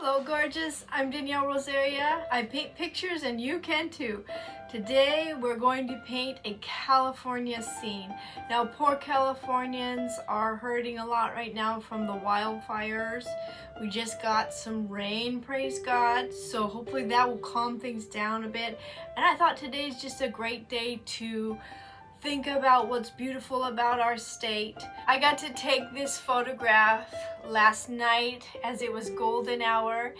Hello gorgeous, I'm Danielle Rosaria. I paint pictures and you can too. Today we're going to paint a California scene. Now poor Californians are hurting a lot right now from the wildfires. We just got some rain, praise God, so hopefully that will calm things down a bit. And I thought today's just a great day to think about what's beautiful about our state. I got to take this photograph last night as it was golden hour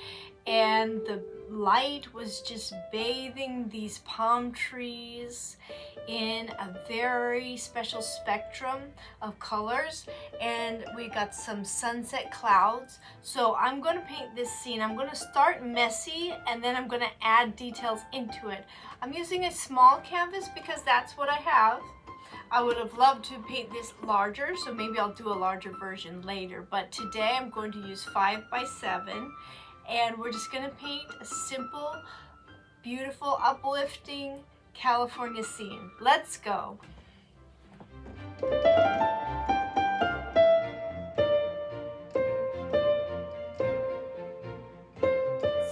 and the light was just bathing these palm trees in a very special spectrum of colors, and we got some sunset clouds. So I'm going to paint this scene. I'm going to start messy and then I'm going to add details into it. I'm using a small canvas because that's what I have. I would have loved to paint this larger, so maybe I'll do a larger version later, but today I'm going to use 5x7 and we're just going to paint a simple, beautiful, uplifting California scene. Let's go.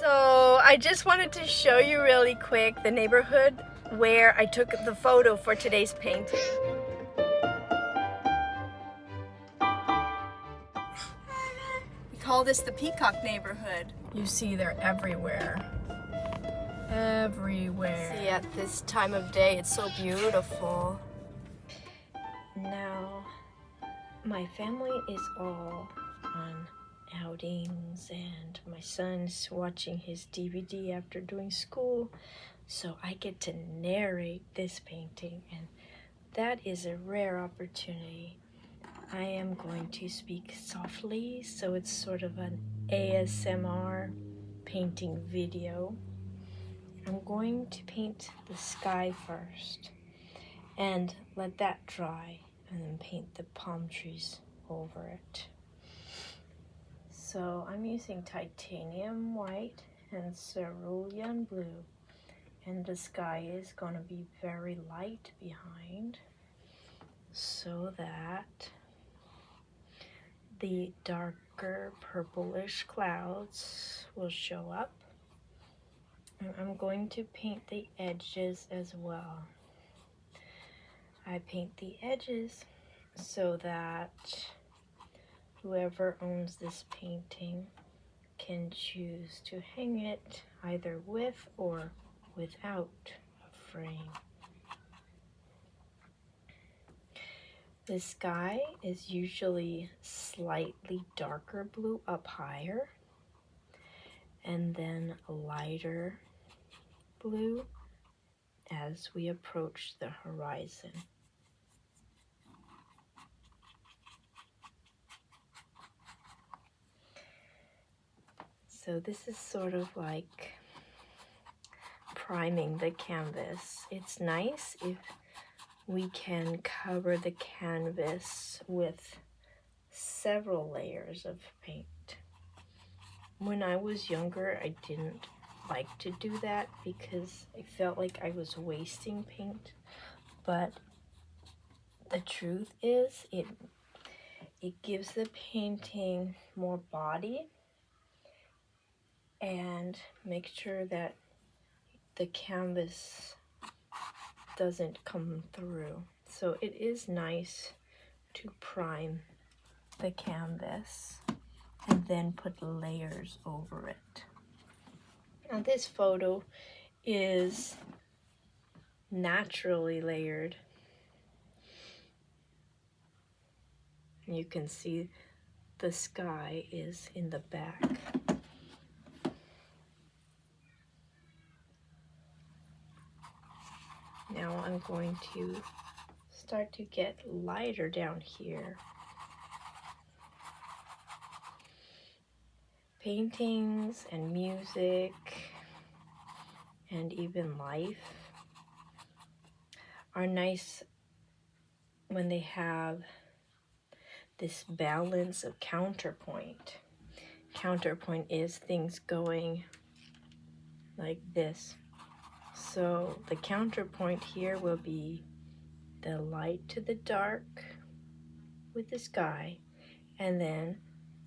So I just wanted to show you really quick the neighborhood where I took the photo for today's painting. We call this the Peacock neighborhood. You see they're everywhere. Everywhere. See, at this time of day, it's so beautiful. Now, my family is all on outings and my son's watching his DVD after doing school, so I get to narrate this painting, and that is a rare opportunity. I am going to speak softly, so it's sort of an ASMR painting video. I'm going to paint the sky first and let that dry, and then paint the palm trees over it. So I'm using titanium white and cerulean blue, and the sky is going to be very light behind so that the darker purplish clouds will show up. And I'm going to paint the edges as well. I paint the edges so that whoever owns this painting can choose to hang it either with or without a frame. The sky is usually slightly darker blue up higher and then a lighter blue as we approach the horizon. So this is sort of like priming the canvas. It's nice if we can cover the canvas with several layers of paint. When I was younger, I didn't like to do that because I felt like I was wasting paint, but the truth is it gives the painting more body and make sure that the canvas doesn't come through. So it is nice to prime the canvas and then put layers over it. Now this photo is naturally layered. You can see the sky is in the back. Now I'm going to start to get lighter down here. Paintings and music and even life are nice when they have this balance of counterpoint. Counterpoint is things going like this. So the counterpoint here will be the light to the dark with the sky, and then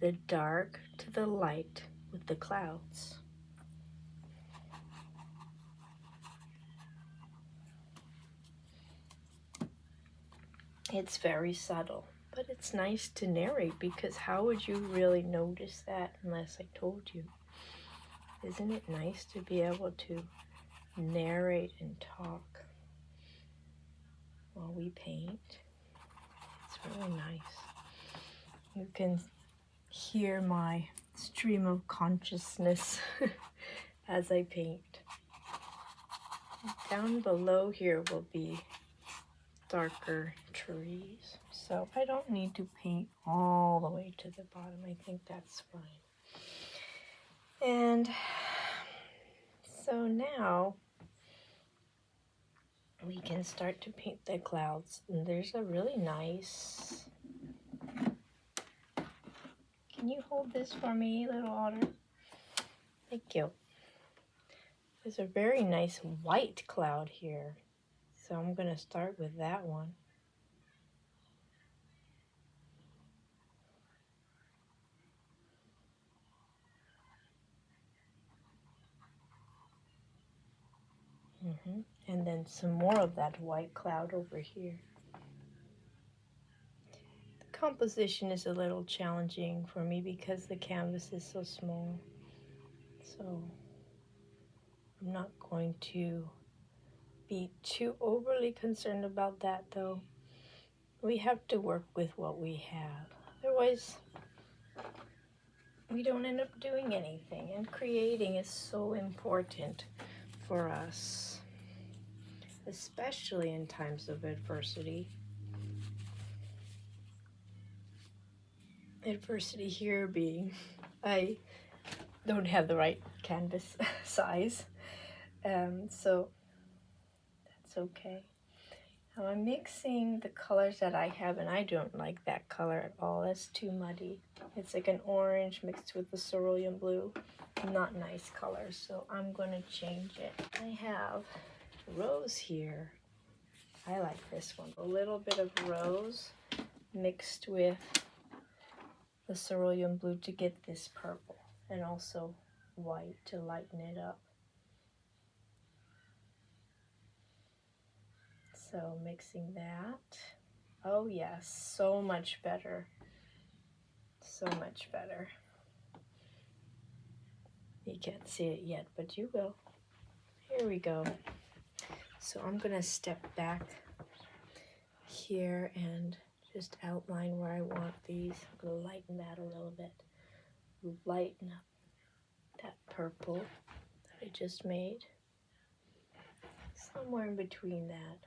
the dark to the light with the clouds. It's very subtle, but it's nice to narrate, because how would you really notice that unless I told you? Isn't it nice to be able to narrate and talk while we paint? It's really nice. You can hear my stream of consciousness as I paint. Down below here will be darker trees, so I don't need to paint all the way to the bottom. I think that's fine. And so now we can start to paint the clouds. And there's a really nice... Can you hold this for me, little otter? Thank you. There's a very nice white cloud here. So I'm going to start with that one. And then some more of that white cloud over here. The composition is a little challenging for me because the canvas is so small. So I'm not going to be too overly concerned about that, though. We have to work with what we have. Otherwise, we don't end up doing anything. And creating is so important for us, especially in times of adversity. Adversity here being, I don't have the right canvas size, so that's okay. Now I'm mixing the colors that I have, and I don't like that color at all. That's too muddy. It's like an orange mixed with the cerulean blue. Not nice colors, so I'm going to change it. I have rose here. I like this one. A little bit of rose mixed with the cerulean blue to get this purple, and also white to lighten it up. So mixing that. Oh yes, so much better. So much better. You can't see it yet, but you will. Here we go. So I'm gonna step back here and just outline where I want these. I'm gonna lighten that a little bit. Lighten up that purple that I just made. Somewhere in between that.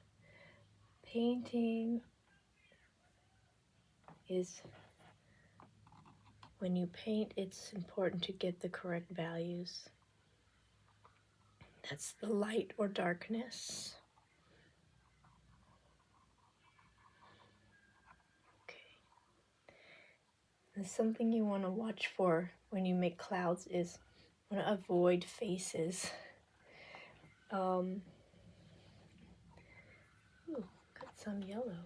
Painting is, when you paint, it's important to get the correct values. That's the light or darkness. Okay. And something you want to watch for when you make clouds is you want to avoid faces. Ooh, got some yellow.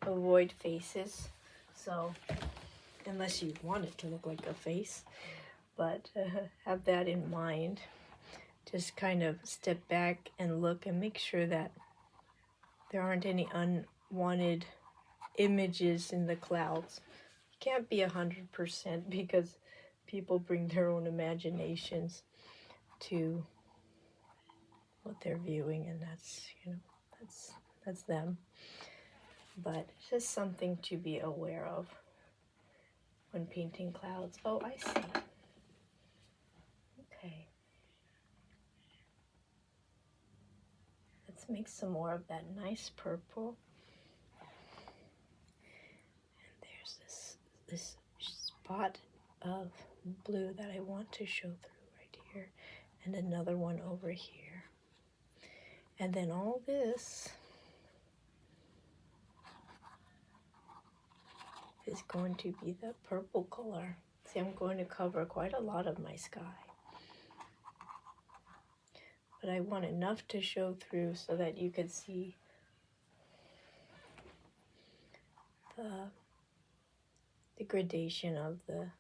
Avoid faces. So, unless you want it to look like a face, but have that in mind. Just kind of step back and look and make sure that there aren't any unwanted images in the clouds. You can't be 100% because people bring their own imaginations to what they're viewing, and that's, you know, that's them. But it's just something to be aware of when painting clouds. Oh, I see. Okay. Let's make some more of that nice purple. And there's this spot of blue that I want to show through right here, and another one over here. And then all this is going to be the purple color. See, I'm going to cover quite a lot of my sky. But I want enough to show through so that you can see the gradation of the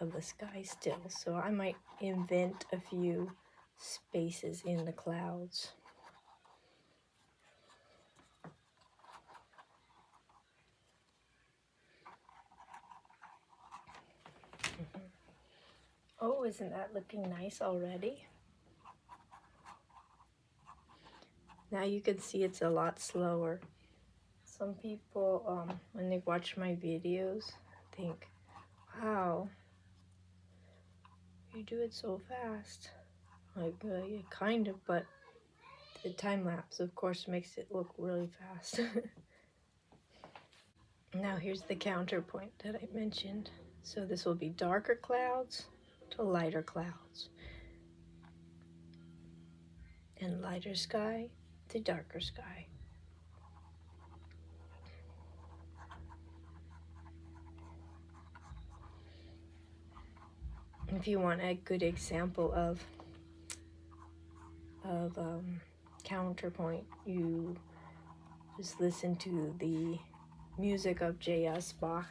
of the sky still, so I might invent a few spaces in the clouds. Oh, isn't that looking nice already? Now you can see it's a lot slower. Some people, when they watch my videos, think, wow, you do it so fast. Like, yeah, kind of, but the time lapse, of course, makes it look really fast. Now here's the counterpoint that I mentioned. So this will be darker clouds to lighter clouds, and lighter sky to darker sky. If you want a good example of counterpoint, you just listen to the music of J.S. Bach.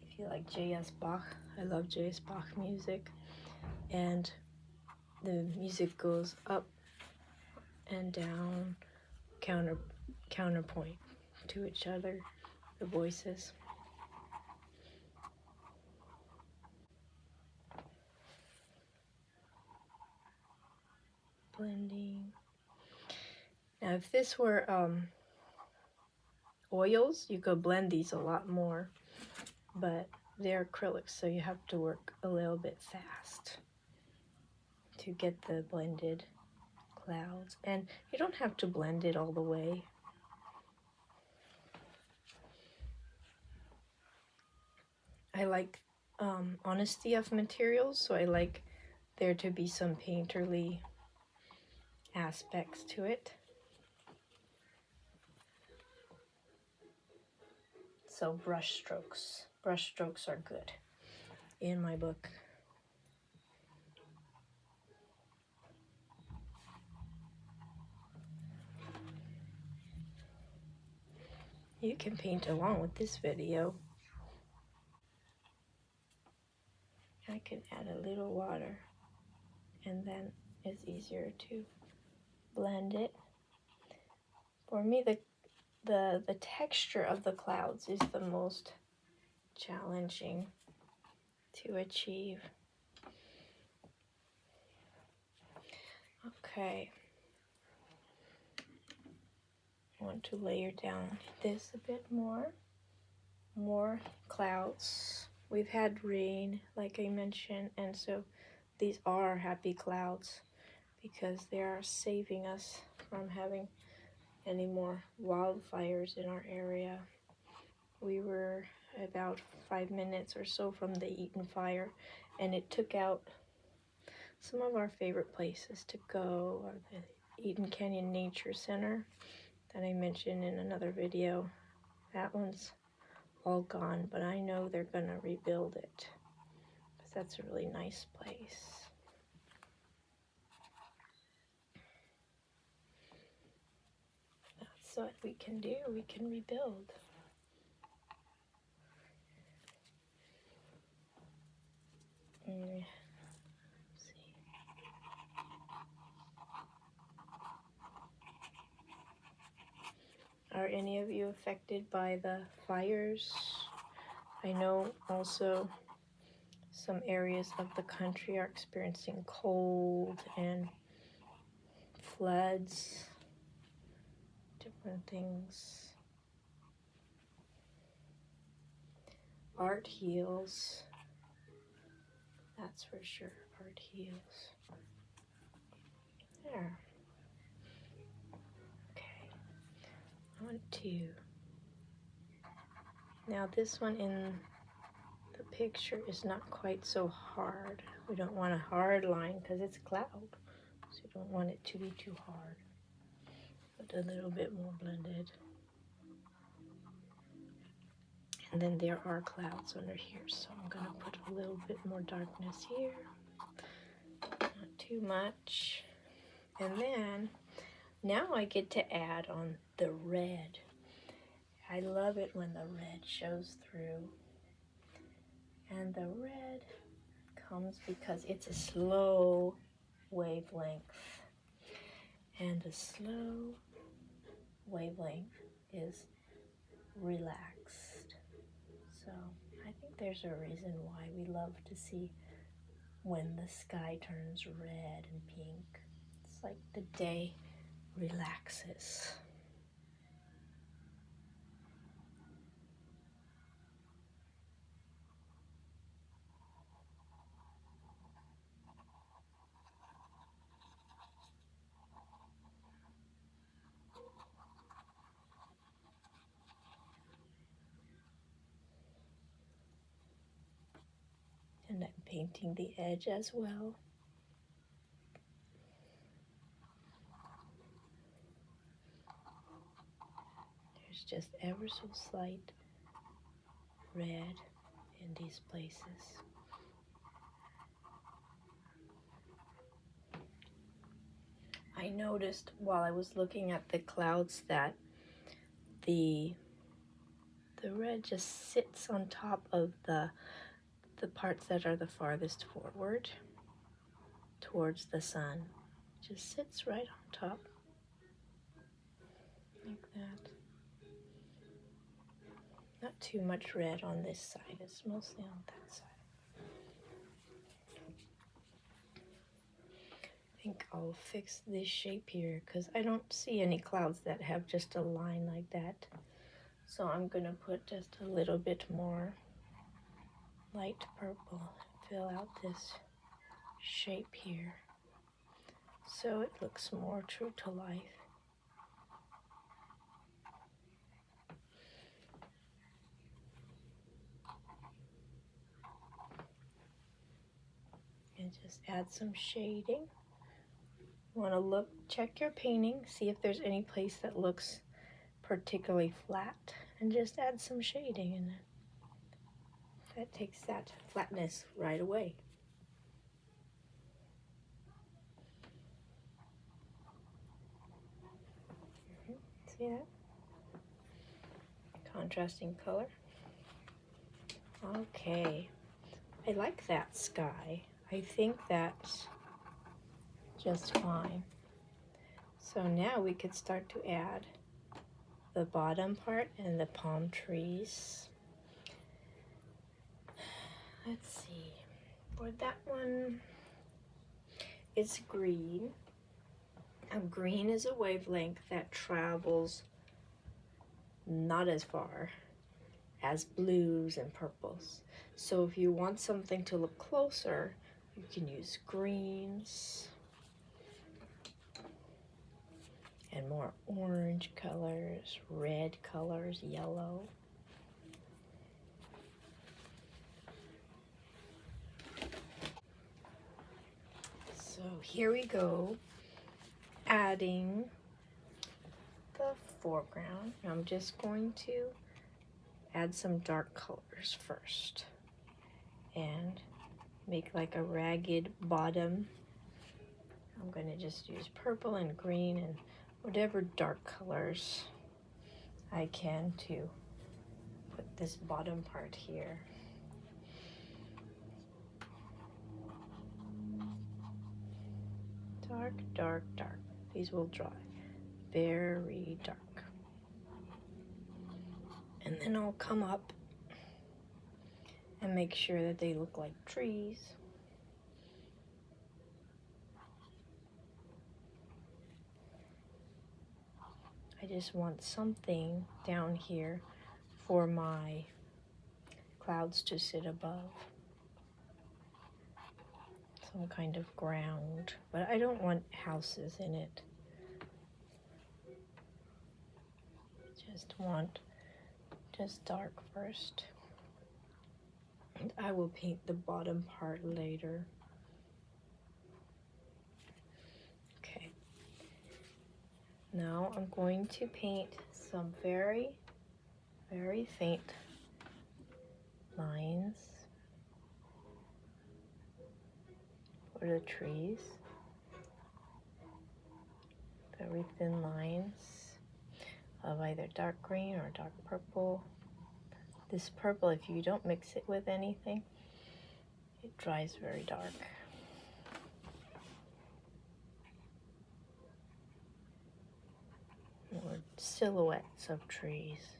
If you like J.S. Bach, I love J.S. Bach music, and the music goes up and down, counterpoint to each other, the voices. Blending. Now if this were oils, you could blend these a lot more, but they're acrylics, so you have to work a little bit fast to get the blended clouds, and you don't have to blend it all the way. I like honesty of materials, so I like there to be some painterly aspects to it. So brush strokes are good in my book. You can paint along with this video. I can add a little water, and then it's easier to blend it. For me, the texture of the clouds is the most challenging to achieve. Okay. I want to layer down this a bit more. More clouds. We've had rain, like I mentioned, and so these are happy clouds because they are saving us from having any more wildfires in our area. We were about 5 minutes or so from the Eaton fire, and it took out some of our favorite places to go. The Eaton Canyon Nature Center that I mentioned in another video. That one's all gone, but I know they're gonna rebuild it because that's a really nice place. That's what we can do. We can rebuild. Let's see. Are any of you affected by the fires? I know also some areas of the country are experiencing cold and floods, different things. Art heals. That's for sure. Art heals. There. Okay. I want to. Now this one in the picture is not quite so hard. We don't want a hard line because it's a cloud. So you don't want it to be too hard. But a little bit more blended. And then there are clouds under here, so I'm gonna put a little bit more darkness here. Not too much. And then, now I get to add on the red. I love it when the red shows through. And the red comes because it's a slow wavelength. And a slow wavelength is relaxed. So I think there's a reason why we love to see when the sky turns red and pink. It's like the day relaxes. And I'm painting the edge as well. There's just ever so slight red in these places. I noticed while I was looking at the clouds that the red just sits on top of the parts that are the farthest forward towards the sun. Just sits right on top like that. Not too much red on this side, it's mostly on that side. I think I'll fix this shape here because I don't see any clouds that have just a line like that. So I'm gonna put just a little bit more light purple and fill out this shape here so it looks more true to life. And just add some shading. You want to look, check your painting, see if there's any place that looks particularly flat, and just add some shading in it. That takes that flatness right away. See that? Contrasting color. Okay, I like that sky. I think that's just fine. So now we could start to add the bottom part and the palm trees. Let's see, for that one, it's green. Now green is a wavelength that travels not as far as blues and purples. So if you want something to look closer, you can use greens and more orange colors, red colors, yellow. So here we go, adding the foreground. I'm just going to add some dark colors first and make like a ragged bottom. I'm going to just use purple and green and whatever dark colors I can to put this bottom part here. Dark, dark, dark. These will dry very dark. And then I'll come up and make sure that they look like trees. I just want something down here for my clouds to sit above. Some kind of ground, but I don't want houses in it. Just want just dark first. And I will paint the bottom part later. Okay. Now I'm going to paint some very, very faint lines for the trees. Very thin lines of either dark green or dark purple. This purple, if you don't mix it with anything, dries very dark. Or silhouettes of trees.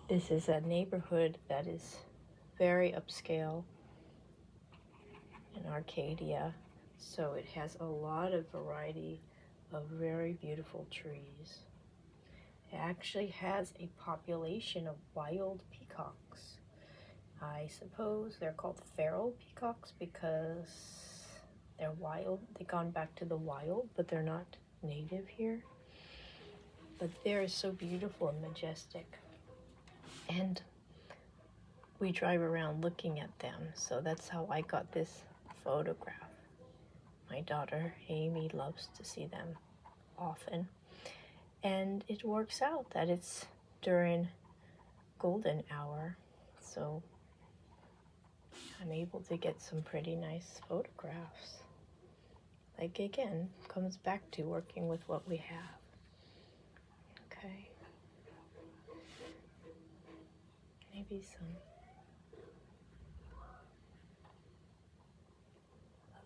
This is a neighborhood that is very upscale in Arcadia, so it has a lot of variety of very beautiful trees. It actually has a population of wild peacocks. I suppose they're called feral peacocks because they're wild. They've gone back to the wild, but they're not native here. But they're so beautiful and majestic. And we drive around looking at them, so that's how I got this photograph. My daughter Amy loves to see them often, and it works out that it's during golden hour, so I'm able to get some pretty nice photographs. Like, again, comes back to working with what we have. Okay, maybe some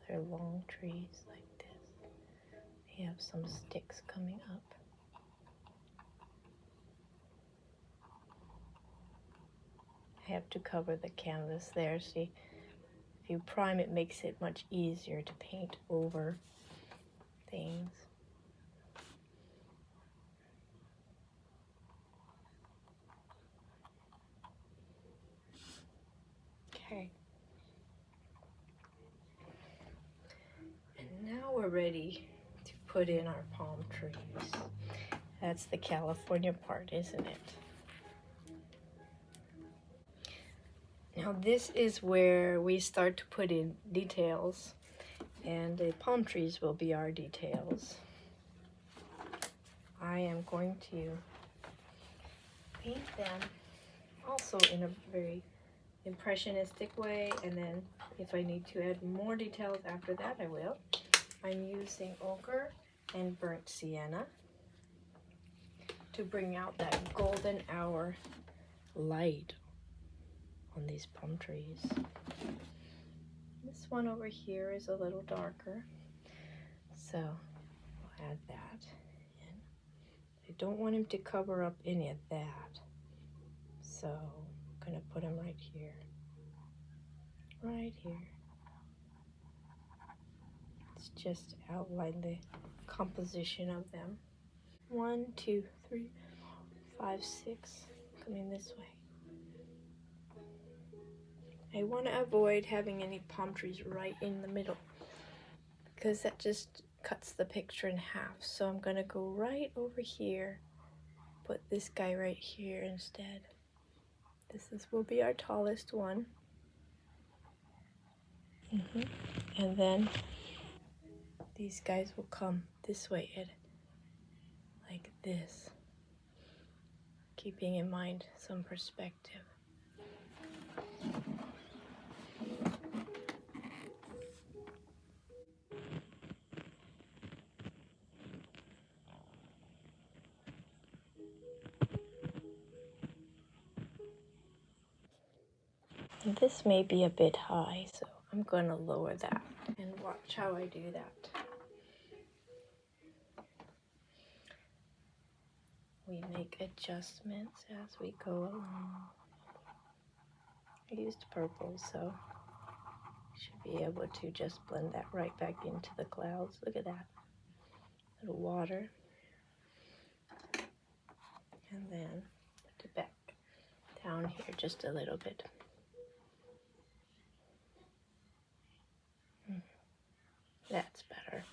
other long trees like this. They have some sticks coming up. I have to cover the canvas there. See, if you prime, it makes it much easier to paint over things. Okay. And now we're ready to put in our palm trees. That's the California part, isn't it? Now this is where we start to put in details, and the palm trees will be our details. I am going to paint them also in a very impressionistic way, and then if I need to add more details after that, I will. I'm using ochre and burnt sienna to bring out that golden hour light on these palm trees. This one over here is a little darker, so I'll add that in. I don't want him to cover up any of that, so I'm gonna put him right here. Right here. Let's just outline the composition of them. 1, 2, 3, 4, 5, 6. Coming this way. I want to avoid having any palm trees right in the middle, because that just cuts the picture in half. So I'm going to go right over here, put this guy right here instead. This will be our tallest one. And then these guys will come this way, Ed, like this, keeping in mind some perspective. And this may be a bit high, so I'm going to lower that, and watch how I do that. We make adjustments as we go along. I used purple, so should be able to just blend that right back into the clouds. Look at that. Little water. And then put it back down here just a little bit. That's better.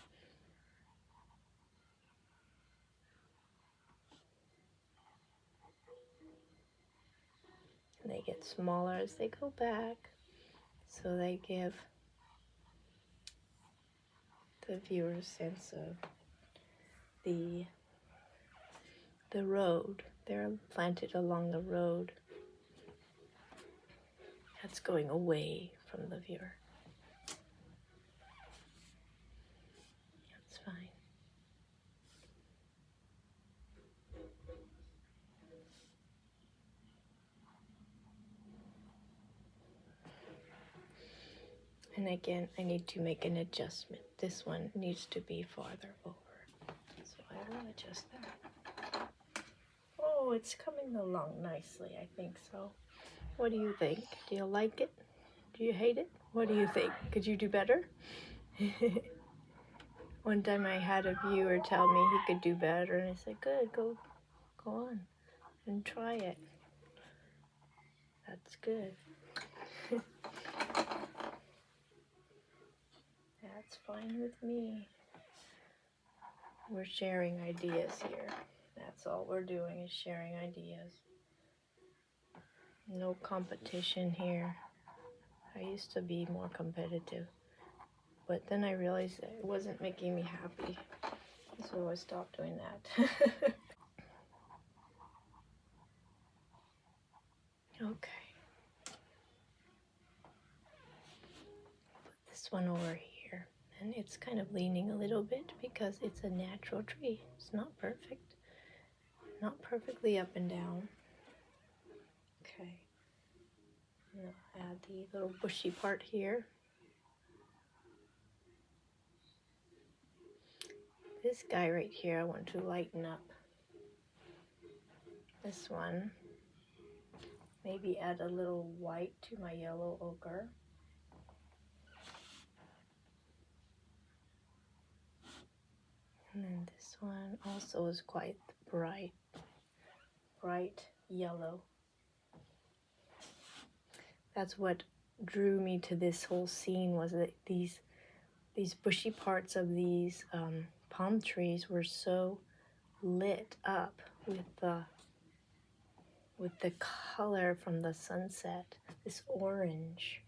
And they get smaller as they go back, so they give the viewer a sense of the road. They're planted along the road that's going away from the viewer. That's fine. And again, I need to make an adjustment. This one needs to be farther over. So I will adjust that. Oh, it's coming along nicely, I think so. What do you think? Do you like it? Do you hate it? What do you think? Could you do better? One time I had a viewer tell me he could do better, and I said, good, go on and try it. That's good. That's fine with me. We're sharing ideas here. That's all we're doing is sharing ideas. No competition here. I used to be more competitive, but then I realized that it wasn't making me happy. So I stopped doing that. Okay. Put this one over here. And it's kind of leaning a little bit because it's a natural tree. It's not perfect. Not perfectly up and down. Okay. And I'll add the little bushy part here. This guy right here I want to lighten up. This one. Maybe add a little white to my yellow ochre. And then this one also is quite bright yellow. That's what drew me to this whole scene, was that these bushy parts of these palm trees were so lit up with the color from the sunset. This orange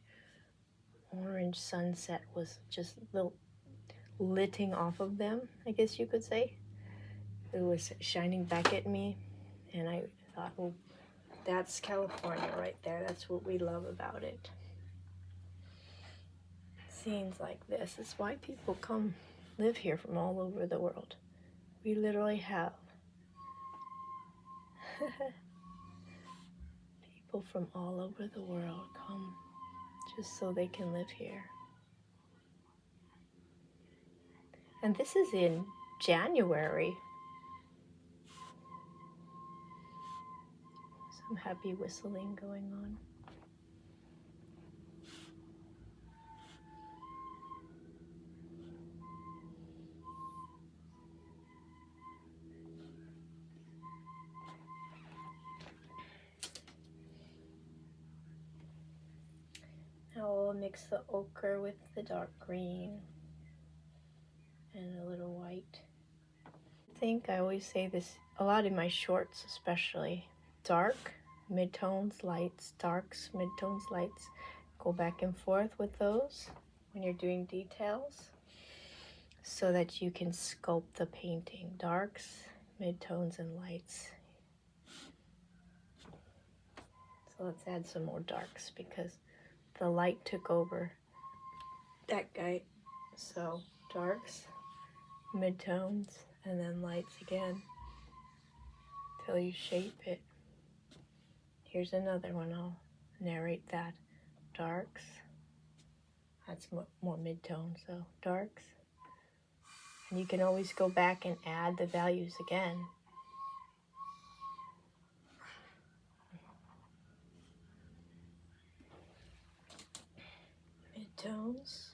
sunset was just litting off of them, I guess you could say. It was shining back at me, and I thought, well, that's California right there. That's what we love about it. Scenes like this is why people come live here from all over the world. We literally have people from all over the world come just so they can live here. And this is in January. Some happy whistling going on. Now we'll mix the ochre with the dark green and a little white. I think I always say this a lot in my shorts, especially. Dark, midtones, lights, darks, midtones, lights. Go back and forth with those when you're doing details so that you can sculpt the painting. Darks, midtones, and lights. So let's add some more darks because the light took over that guy. So darks, midtones, and then lights again till you shape it. Here's another one. I'll narrate that. Darks. That's more mid-tone, so darks. And you can always go back and add the values again. Mid-tones.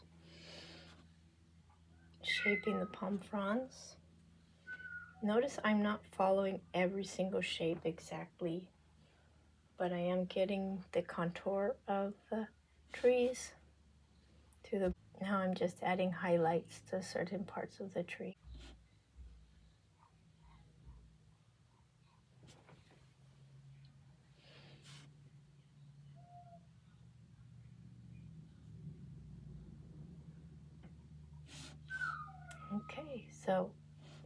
Shaping the palm fronds. Notice I'm not following every single shape exactly, but I am getting the contour of the trees to the... Now I'm just adding highlights to certain parts of the tree. Okay, so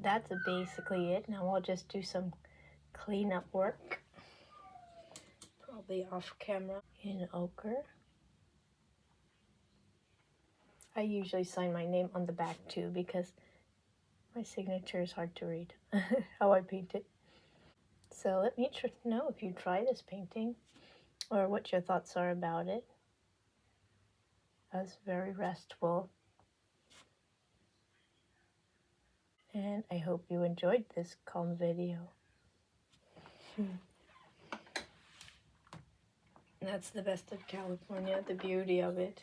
that's basically it. Now I'll just do some cleanup work, probably off camera, in ochre. I usually sign my name on the back too because my signature is hard to read, how I paint it. So let me know if you try this painting or what your thoughts are about it. us very restful. And I hope you enjoyed this calm video. That's the best of California, the beauty of it.